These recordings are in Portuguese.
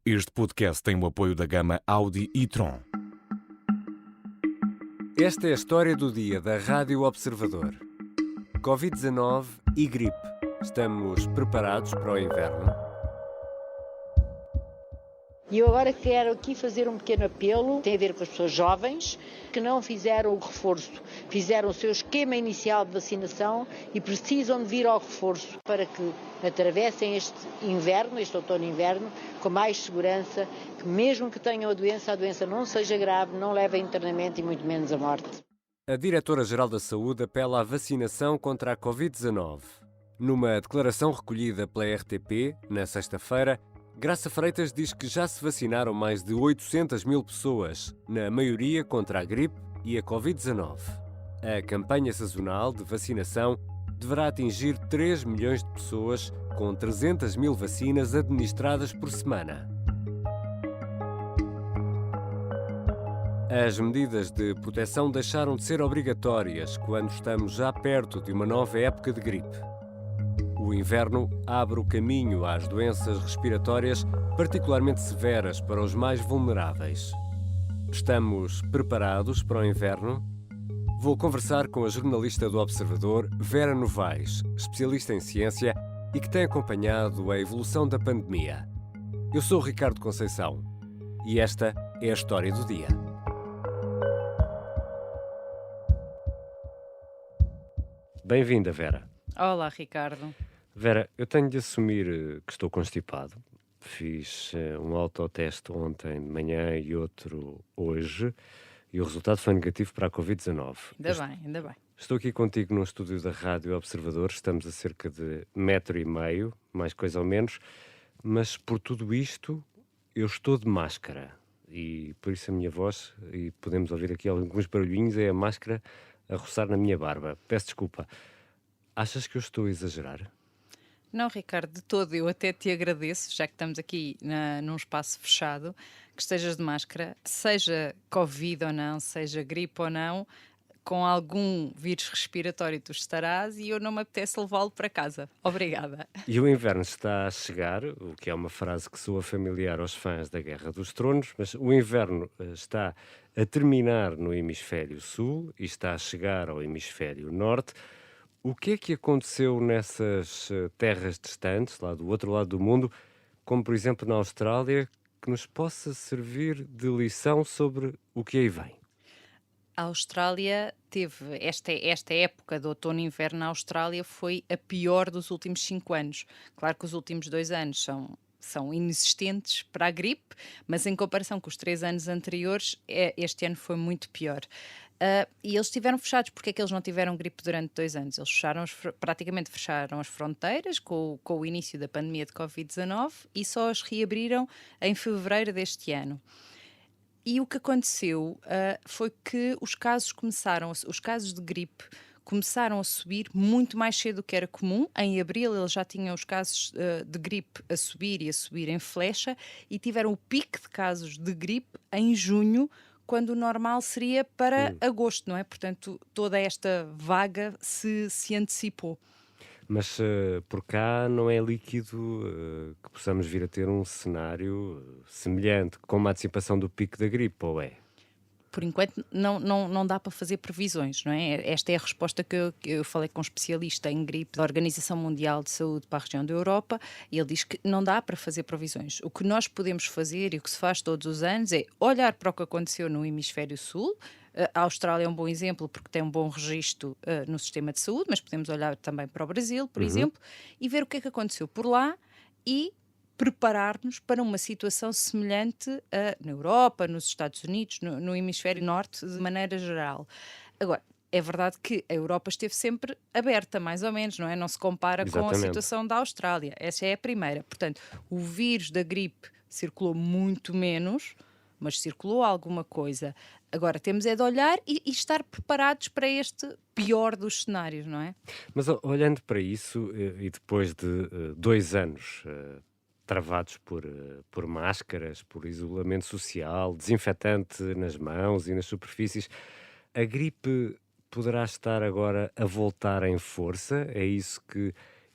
Este podcast tem o apoio da gama Audi e-tron. Esta é a história do dia da Rádio Observador. Covid-19 e gripe. Estamos preparados para o inverno? E eu agora quero aqui fazer um pequeno apelo, tem a ver com as pessoas jovens que não fizeram o reforço, fizeram o seu esquema inicial de vacinação e precisam de vir ao reforço para que atravessem este inverno, este outono e inverno, com mais segurança, que mesmo que tenham a doença não seja grave, não leve a internamento e muito menos a morte. A Diretora-Geral da Saúde apela à vacinação contra a Covid-19. Numa declaração recolhida pela RTP, na sexta-feira, Graça Freitas diz que já se vacinaram mais de 800 mil pessoas, na maioria contra a gripe e a Covid-19. A campanha sazonal de vacinação deverá atingir 3 milhões de pessoas, com 300 mil vacinas administradas por semana. As medidas de proteção deixaram de ser obrigatórias quando estamos já perto de uma nova época de gripe. O inverno abre o caminho às doenças respiratórias particularmente severas para os mais vulneráveis. Estamos preparados para o inverno? Vou conversar com a jornalista do Observador, Vera Novaes, especialista em ciência e que tem acompanhado a evolução da pandemia. Eu sou o Ricardo Conceição e esta é a história do dia. Bem-vinda, Vera. Olá, Ricardo. Vera, eu tenho de assumir que estou constipado. Fiz um autoteste ontem de manhã e outro hoje e o resultado foi negativo para a Covid-19. Ainda bem. Estou aqui contigo num estúdio da Rádio Observador, estamos a cerca de 1,5 metro, mais coisa ou menos, mas por tudo isto eu estou de máscara e por isso a minha voz, e podemos ouvir aqui alguns barulhinhos, é a máscara a roçar na minha barba. Peço desculpa. Achas que eu estou a exagerar? Não, Ricardo, de todo. Eu até te agradeço, já que estamos aqui num espaço fechado, que estejas de máscara, seja Covid ou não, seja gripe ou não, com algum vírus respiratório tu estarás e eu não me apetece levá-lo para casa. Obrigada. E o inverno está a chegar, o que é uma frase que soa familiar aos fãs da Guerra dos Tronos, mas o inverno está a terminar no hemisfério sul e está a chegar ao hemisfério norte. O que é que aconteceu nessas terras distantes, lá do outro lado do mundo, como por exemplo na Austrália, que nos possa servir de lição sobre o que aí vem? A Austrália teve, esta época de outono e inverno na Austrália foi a pior dos últimos 5 anos. Claro que os últimos 2 anos são inexistentes para a gripe, mas em comparação com os 3 anos anteriores, este ano foi muito pior. E eles estiveram fechados. Porque é que eles não tiveram gripe durante 2 anos? Eles praticamente fecharam as fronteiras com o início da pandemia de Covid-19 e só as reabriram em fevereiro deste ano. E o que aconteceu foi que os casos de gripe começaram a subir muito mais cedo do que era comum. Em abril eles já tinham os casos de gripe a subir em flecha e tiveram o pico de casos de gripe em junho, quando o normal seria para agosto, não é? Portanto, toda esta vaga se antecipou. Mas por cá não é líquido que possamos vir a ter um cenário semelhante, com uma antecipação do pico da gripe, ou é? Por enquanto não dá para fazer previsões, não é? Esta é a resposta que eu falei com um especialista em gripe da Organização Mundial de Saúde para a região da Europa e ele diz que não dá para fazer previsões. O que nós podemos fazer e o que se faz todos os anos é olhar para o que aconteceu no hemisfério sul. A Austrália é um bom exemplo porque tem um bom registro no sistema de saúde, mas podemos olhar também para o Brasil, por exemplo, e ver o que é que aconteceu por lá e preparar-nos para uma situação semelhante na Europa, nos Estados Unidos, no hemisfério norte, de maneira geral. Agora, é verdade que a Europa esteve sempre aberta, mais ou menos, não é? Não se compara Exatamente. com a situação da Austrália. Essa é a primeira. Portanto, o vírus da gripe circulou muito menos, mas circulou alguma coisa. Agora, temos é de olhar e estar preparados para este pior dos cenários, não é? Mas olhando para isso, e depois de 2 anos travados por máscaras, por isolamento social, desinfetante nas mãos e nas superfícies, a gripe poderá estar agora a voltar em força? É isso que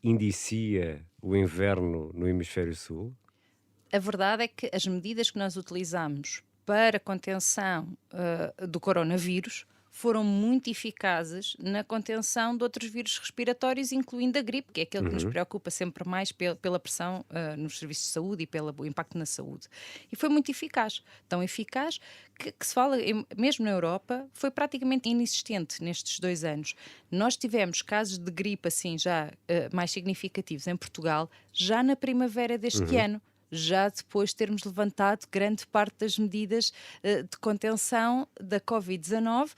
indicia o inverno no hemisfério sul? A verdade é que as medidas que nós utilizamos para a contenção do coronavírus foram muito eficazes na contenção de outros vírus respiratórios, incluindo a gripe, que é aquele que nos preocupa sempre mais pela pressão nos serviços de saúde e pelo impacto na saúde. E foi muito eficaz, tão eficaz que se fala, mesmo na Europa, foi praticamente inexistente nestes 2 anos. Nós tivemos casos de gripe assim já mais significativos em Portugal, já na primavera deste ano, já depois de termos levantado grande parte das medidas de contenção da Covid-19,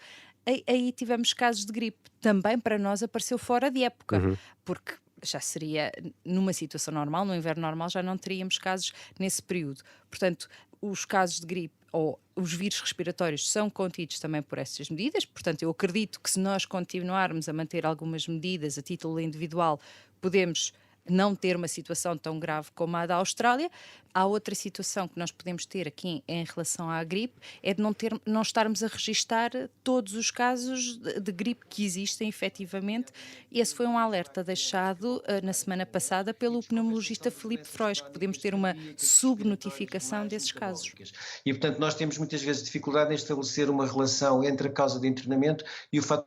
aí tivemos casos de gripe. Também para nós apareceu fora de época, porque já seria, numa situação normal, no inverno normal, já não teríamos casos nesse período. Portanto, os casos de gripe ou os vírus respiratórios são contidos também por essas medidas. Portanto, eu acredito que se nós continuarmos a manter algumas medidas a título individual, podemos não ter uma situação tão grave como a da Austrália. Há outra situação que nós podemos ter aqui em relação à gripe, é de não estarmos a registar todos os casos de gripe que existem efetivamente. Esse foi um alerta deixado na semana passada pelo pneumologista Filipe Frois, que podemos ter uma subnotificação desses casos. E, portanto, nós temos muitas vezes dificuldade em estabelecer uma relação entre a causa de internamento e o fator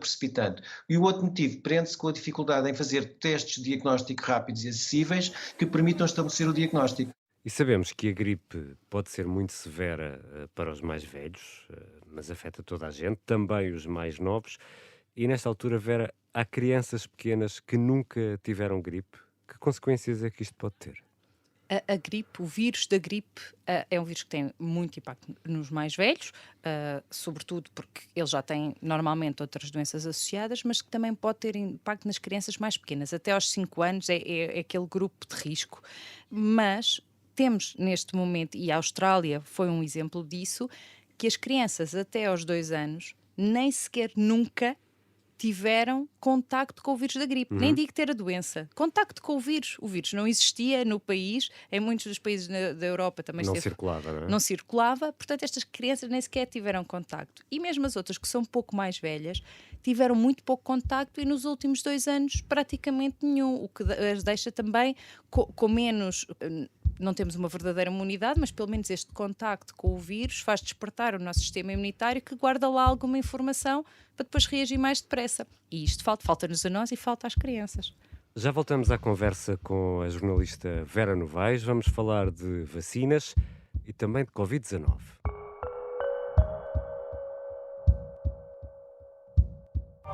precipitante. E o outro motivo prende-se com a dificuldade em fazer testes de diagnóstico rápidos e acessíveis que permitam estabelecer o diagnóstico. E sabemos que a gripe pode ser muito severa para os mais velhos, mas afeta toda a gente, também os mais novos. E nesta altura, Vera, há crianças pequenas que nunca tiveram gripe. Que consequências é que isto pode ter? A gripe, o vírus da gripe, é um vírus que tem muito impacto nos mais velhos, sobretudo porque eles já têm normalmente outras doenças associadas, mas que também pode ter impacto nas crianças mais pequenas. Até aos 5 anos é aquele grupo de risco. Mas temos neste momento, e a Austrália foi um exemplo disso, que as crianças até aos 2 anos nem sequer nunca tiveram contacto com o vírus da gripe. Nem digo ter a doença. Contacto com o vírus. O vírus não existia no país. Em muitos dos países da Europa também Não circulava, não é? não circulava. Portanto, estas crianças nem sequer tiveram contacto. E mesmo as outras, que são um pouco mais velhas, tiveram muito pouco contacto e nos últimos 2 anos praticamente nenhum. O que as deixa também com menos... Não temos uma verdadeira imunidade, mas pelo menos este contacto com o vírus faz despertar o nosso sistema imunitário, que guarda lá alguma informação para depois reagir mais depressa. E isto falta-nos a nós e falta às crianças. Já voltamos à conversa com a jornalista Vera Novaes. Vamos falar de vacinas e também de Covid-19.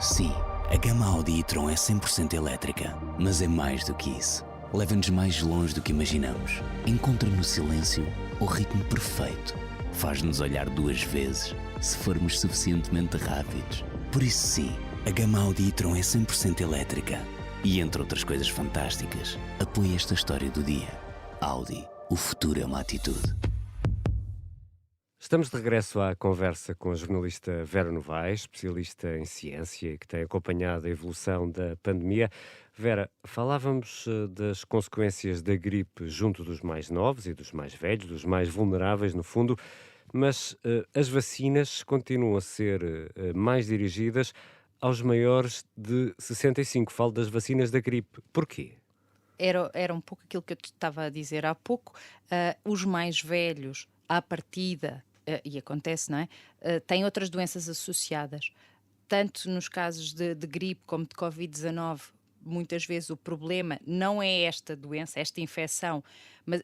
Sim, a gama Audi e-tron é 100% elétrica, mas é mais do que isso. Leva-nos mais longe do que imaginamos. Encontra no silêncio o ritmo perfeito. Faz-nos olhar 2 vezes se formos suficientemente rápidos. Por isso sim, a gama Audi e-tron é 100% elétrica. E entre outras coisas fantásticas, apoia esta história do dia. Audi, o futuro é uma atitude. Estamos de regresso à conversa com a jornalista Vera Novaes, especialista em ciência, que tem acompanhado a evolução da pandemia. Vera, falávamos das consequências da gripe junto dos mais novos e dos mais velhos, dos mais vulneráveis, no fundo, mas as vacinas continuam a ser mais dirigidas aos maiores de 65. Falo das vacinas da gripe. Porquê? Era um pouco aquilo que eu estava a dizer há pouco. Os mais velhos, à partida, e acontece, não é? Têm outras doenças associadas. Tanto nos casos de gripe como de Covid-19, muitas vezes o problema não é esta doença, esta infecção mas,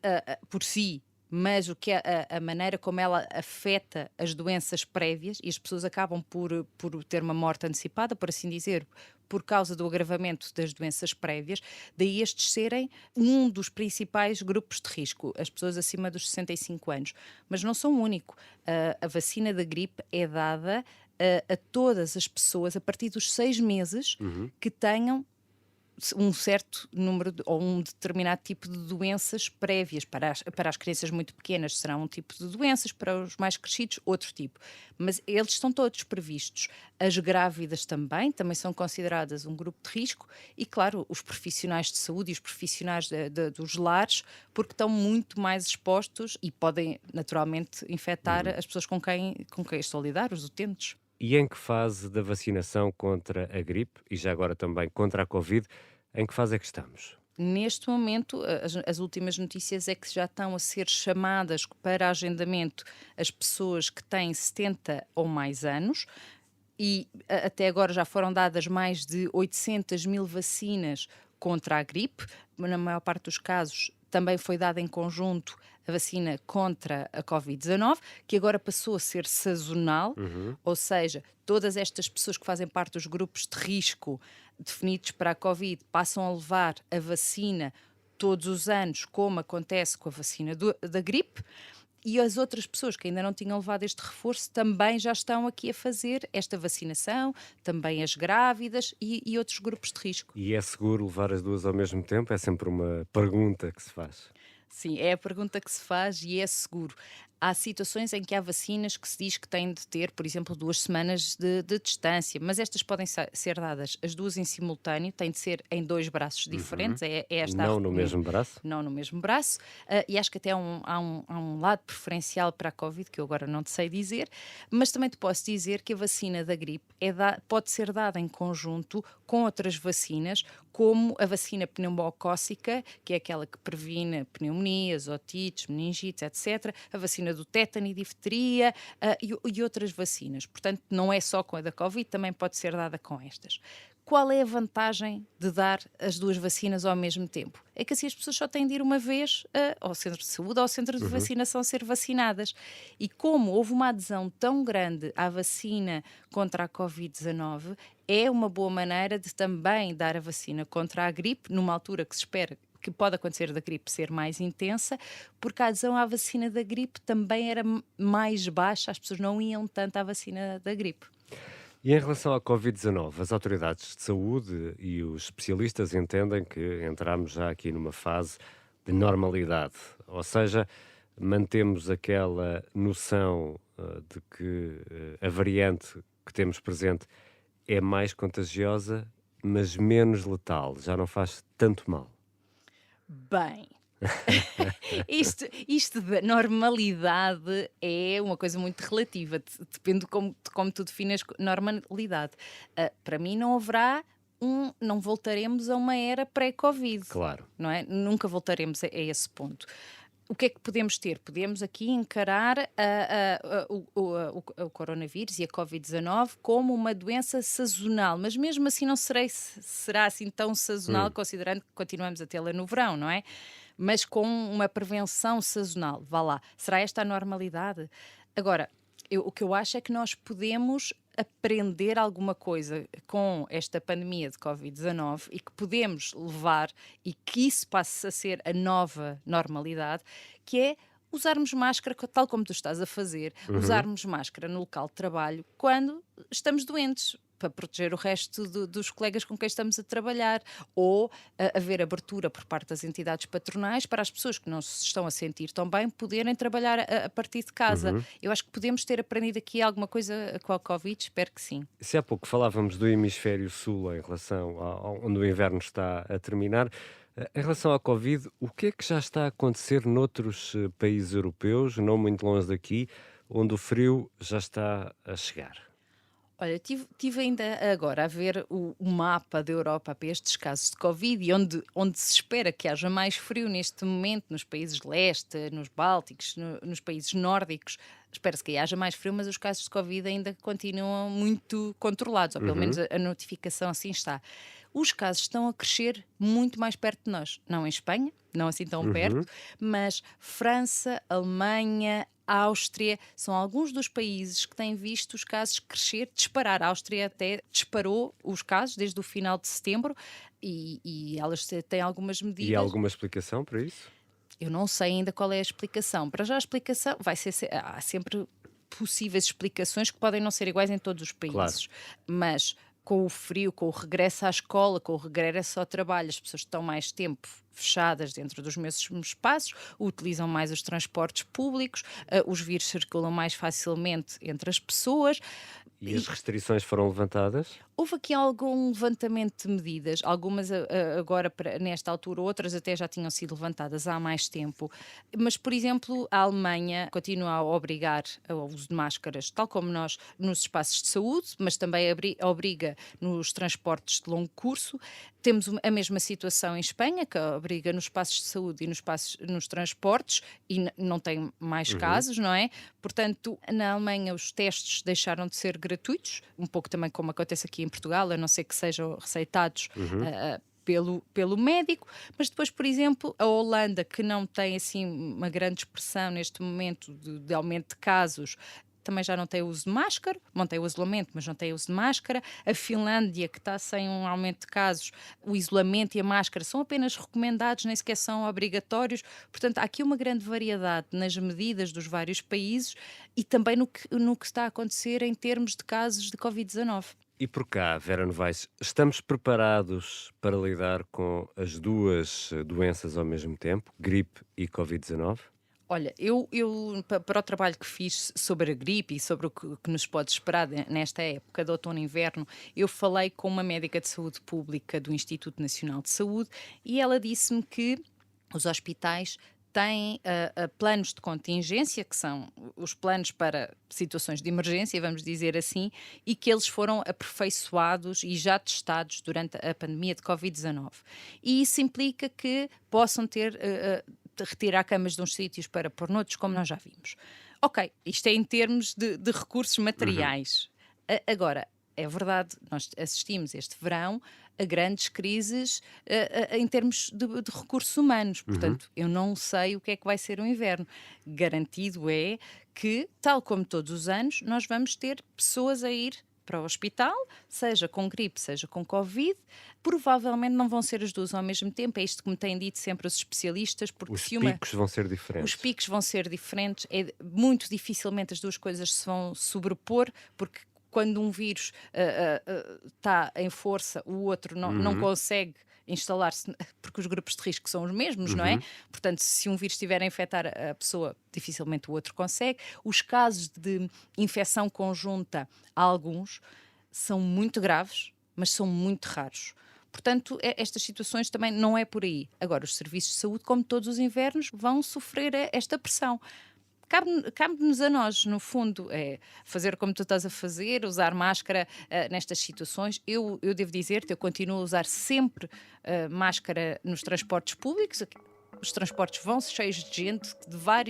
por si, mas o que a maneira como ela afeta as doenças prévias, e as pessoas acabam por ter uma morte antecipada, por assim dizer, por causa do agravamento das doenças prévias, daí estes serem um dos principais grupos de risco, as pessoas acima dos 65 anos. Mas não são o único. A vacina da gripe é dada a todas as pessoas a partir dos 6 meses que tenham um certo número ou um determinado tipo de doenças prévias. Para as crianças muito pequenas será um tipo de doenças, para os mais crescidos outro tipo. Mas eles estão todos previstos. As grávidas também são consideradas um grupo de risco e, claro, os profissionais de saúde e os profissionais dos lares, porque estão muito mais expostos e podem naturalmente infectar as pessoas com quem estão a lidar, os utentes. E em que fase da vacinação contra a gripe, e já agora também contra a Covid, em que fase é que estamos? Neste momento, as últimas notícias é que já estão a ser chamadas para agendamento as pessoas que têm 70 ou mais anos, e até agora já foram dadas mais de 800 mil vacinas contra a gripe. Na maior parte dos casos também foi dada em conjunto a vacina contra a Covid-19, que agora passou a ser sazonal, ou seja, todas estas pessoas que fazem parte dos grupos de risco definidos para a Covid passam a levar a vacina todos os anos, como acontece com a vacina da gripe, e as outras pessoas que ainda não tinham levado este reforço também já estão aqui a fazer esta vacinação, também as grávidas e outros grupos de risco. E é seguro levar as duas ao mesmo tempo? É sempre uma pergunta que se faz. Sim, é a pergunta que se faz e é seguro. Há situações em que há vacinas que se diz que têm de ter, por exemplo, 2 semanas de distância, mas estas podem ser dadas as duas em simultâneo, têm de ser em 2 braços diferentes. É esta Não no mesmo braço? Não no mesmo braço. E acho que até há um lado preferencial para a Covid, que eu agora não te sei dizer, mas também te posso dizer que a vacina da gripe pode ser dada em conjunto com outras vacinas, como a vacina pneumocócica, que é aquela que previne pneumonias, otites, meningites, etc., a vacina do tétano e difteria e outras vacinas. Portanto, não é só com a da Covid, também pode ser dada com estas. Qual é a vantagem de dar as 2 vacinas ao mesmo tempo? É que assim as pessoas só têm de ir uma vez ao centro de saúde ou ao centro de vacinação ser vacinadas. E como houve uma adesão tão grande à vacina contra a Covid-19, é uma boa maneira de também dar a vacina contra a gripe, numa altura que se espera que pode acontecer da gripe ser mais intensa, porque a adesão à vacina da gripe também era mais baixa, as pessoas não iam tanto à vacina da gripe. E em relação à Covid-19, as autoridades de saúde e os especialistas entendem que entramos já aqui numa fase de normalidade, ou seja, mantemos aquela noção de que a variante que temos presente é mais contagiosa, mas menos letal, já não faz tanto mal. Bem, isto da normalidade é uma coisa muito relativa, depende de como tu defines normalidade. Para mim não voltaremos a uma era pré-Covid. Claro. Não é? Nunca voltaremos a esse ponto. O que é que podemos ter? Podemos aqui encarar o coronavírus e a Covid-19 como uma doença sazonal, mas mesmo assim não será assim tão sazonal, considerando que continuamos a tê-la no verão, não é? Mas com uma prevenção sazonal, vá lá. Será esta a normalidade? Agora, o que eu acho é que nós podemos aprender alguma coisa com esta pandemia de Covid-19 e que podemos levar e que isso passe a ser a nova normalidade, que é usarmos máscara, tal como tu estás a fazer, usarmos máscara no local de trabalho quando estamos doentes, para proteger o resto dos colegas com quem estamos a trabalhar, ou haver abertura por parte das entidades patronais para as pessoas que não se estão a sentir tão bem poderem trabalhar a partir de casa. Eu acho que podemos ter aprendido aqui alguma coisa com a Covid, espero que sim. Se há pouco falávamos do hemisfério sul em relação onde o inverno está a terminar, em relação à Covid, o que é que já está a acontecer noutros países europeus, não muito longe daqui, onde o frio já está a chegar? Olha, tive ainda agora a ver o mapa da Europa para estes casos de Covid e onde se espera que haja mais frio neste momento, nos países de leste, nos bálticos, nos países nórdicos. Espera-se que haja mais frio, mas os casos de Covid ainda continuam muito controlados, ou pelo menos a notificação assim está. Os casos estão a crescer muito mais perto de nós. Não em Espanha, não assim tão perto, mas França, Alemanha, Áustria, são alguns dos países que têm visto os casos crescer, disparar. A Áustria até disparou os casos desde o final de setembro e elas têm algumas medidas. E há alguma explicação para isso? Eu não sei ainda qual é a explicação. Para já a explicação há sempre possíveis explicações que podem não ser iguais em todos os países. Claro. Mas com o frio, com o regresso à escola, com o regresso ao trabalho, as pessoas estão mais tempo fechadas dentro dos mesmos espaços, utilizam mais os transportes públicos, os vírus circulam mais facilmente entre as pessoas. E as restrições foram levantadas? Houve aqui algum levantamento de medidas, algumas agora nesta altura, outras até já tinham sido levantadas há mais tempo, mas, por exemplo, a Alemanha continua a obrigar ao uso de máscaras, tal como nós nos espaços de saúde, mas também obriga nos transportes de longo curso. Temos a mesma situação em Espanha, que obriga nos espaços de saúde e nos transportes, e não tem mais casos, não é? Portanto, na Alemanha os testes deixaram de ser gratuitos, um pouco também como acontece aqui em Portugal, a não ser que sejam receitados pelo médico, mas depois, por exemplo, a Holanda, que não tem assim uma grande expressão neste momento de aumento de casos, também já não tem uso de máscara, mantém o isolamento, mas não tem uso de máscara. A Finlândia, que está sem um aumento de casos, o isolamento e a máscara são apenas recomendados, nem sequer são obrigatórios. Portanto, há aqui uma grande variedade nas medidas dos vários países e também no que está a acontecer em termos de casos de Covid-19. E por cá, Vera Novaes, estamos preparados para lidar com as duas doenças ao mesmo tempo, gripe e Covid-19? Olha, eu para o trabalho que fiz sobre a gripe e sobre o que nos pode esperar nesta época de outono e inverno, eu falei com uma médica de saúde pública do Instituto Nacional de Saúde e ela disse-me que os hospitais têm planos de contingência, que são os planos para situações de emergência, vamos dizer assim, e que eles foram aperfeiçoados e já testados durante a pandemia de Covid-19. E isso implica que possam retirar camas de uns sítios para pôr noutros, como nós já vimos. Ok, isto é em termos de recursos materiais. Agora, é verdade, nós assistimos este verão a grandes crises em termos de recursos humanos. Portanto, eu não sei o que é que vai ser o inverno. Garantido é que, tal como todos os anos, nós vamos ter pessoas a ir para o hospital, seja com gripe, seja com Covid. Provavelmente não vão ser as duas ao mesmo tempo, é isto que me têm dito sempre os especialistas. Porque os picos vão ser diferentes. Os picos vão ser diferentes, muito dificilmente as duas coisas se vão sobrepor, porque quando um vírus está em força, o outro não consegue instalar-se, porque os grupos de risco são os mesmos, não é? Portanto, se um vírus estiver a infectar a pessoa, dificilmente o outro consegue. Os casos de infecção conjunta, alguns, são muito graves, mas são muito raros. Portanto, estas situações também não é por aí. Agora, os serviços de saúde, como todos os invernos, vão sofrer esta pressão. Cabe-nos a nós, no fundo, fazer como tu estás a fazer, usar máscara nestas situações. Eu devo dizer-te, eu continuo a usar sempre máscara nos transportes públicos. Os transportes vão cheios de gente,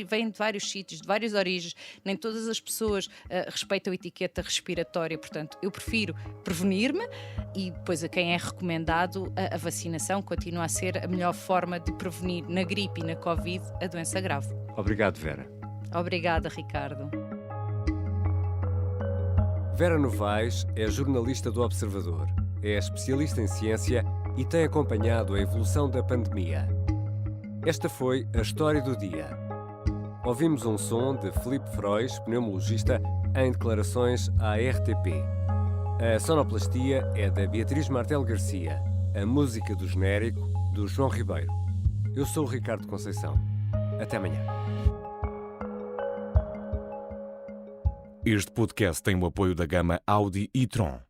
vêm de vários sítios, de várias origens. Nem todas as pessoas respeitam a etiqueta respiratória. Portanto, eu prefiro prevenir-me e depois a quem é recomendado a vacinação continua a ser a melhor forma de prevenir na gripe e na Covid a doença grave. Obrigado, Vera. Obrigada, Ricardo. Vera Novaes é jornalista do Observador, é especialista em ciência e tem acompanhado a evolução da pandemia. Esta foi a história do dia. Ouvimos um som de Filipe Frois, pneumologista, em declarações à RTP. A sonoplastia é da Beatriz Martel Garcia, a música do genérico do João Ribeiro. Eu sou o Ricardo Conceição. Até amanhã. Este podcast tem o apoio da gama Audi e Tron.